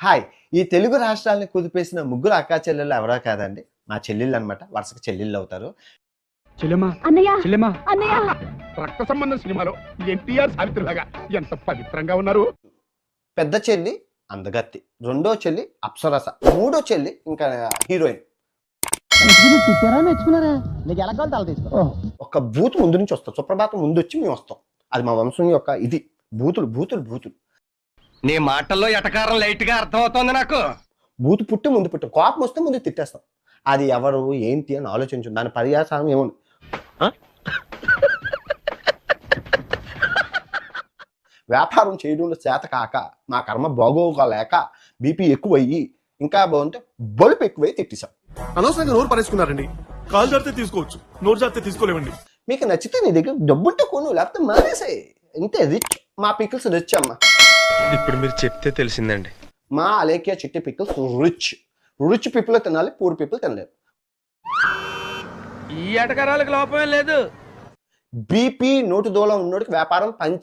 Hi! ఈ తెలుగు రాష్ట్రాల్ని కుదిపేసిన ముగ్గురు అక్కా చెల్లెళ్ళు ఎవరో కాదండి. మా చెల్లెళ్ళనమాట. వరుసకి చెల్లెళ్ళవుతారు. చెల్లెమ్మా అన్నయ్య చెల్లెమ్మా అన్నయ్య రక్త సంబంధం సినిమాలో ఎన్టీఆర్ సావిత్రిలాగా ఎంత పవిత్రంగా ఉన్నారు. పెద్ద చెల్లి అందగత్తి, రెండో చెల్లి అప్సరస, మూడో చెల్లి ఇంకా హీరోయిన్. తిట్టారా మెచ్చుకున్నారా? నీకు ఎలా కావాలి తల తీసుకో. ఒక బూత్ ముందు నుంచి వస్తాం. సుప్రభాతం ముందు వచ్చి మేము వస్తాం. అది మా వంశం యొక్క ఇది. బూతులు బూతులు బూతులు. నీ మాటల్లో ఎటకారం లైట్ గా అర్థమవుతోంది నాకు. బూతు పుట్టి ముందు పుట్టి కోపం వస్తే ముందు తిట్టేస్తాం. అది ఎవరు ఏంటి అని ఆలోచించు. దాని పర్యాసారం ఏముంది. వ్యాపారం చేయడంలో చేత కాక మా కర్మ బాగోగలేక బీపీ ఎక్కువయ్యి ఇంకా బాగుంటే బలుపు ఎక్కువై తిట్టేశాం. అనవసరంగా నోరు పరేసుకున్నారండి. కాలు జారితే తీసుకోవచ్చు, నోరు జారితే తీసుకోలేవండి. మీకు నచ్చితే నీ దగ్గర డబ్బుంటే కొను, లేకపోతే మానేసాయి. ఇంతే రిచ్. మా పికిల్స్ రిచ్ అమ్మ. ఇప్పుడు మీరు చెప్తే తెలిసిందండి. మా అలేఖ్య చిట్టి పికిల్స్ రిచ్. రిచ్ పీపుల్ తినాలి, పూర్ పీపుల్ తినలేరు. ఈ ఎటకారాలకు లోపమే లేదు. బీపీ నోటు దూలం ఉన్నోడికి వ్యాపారం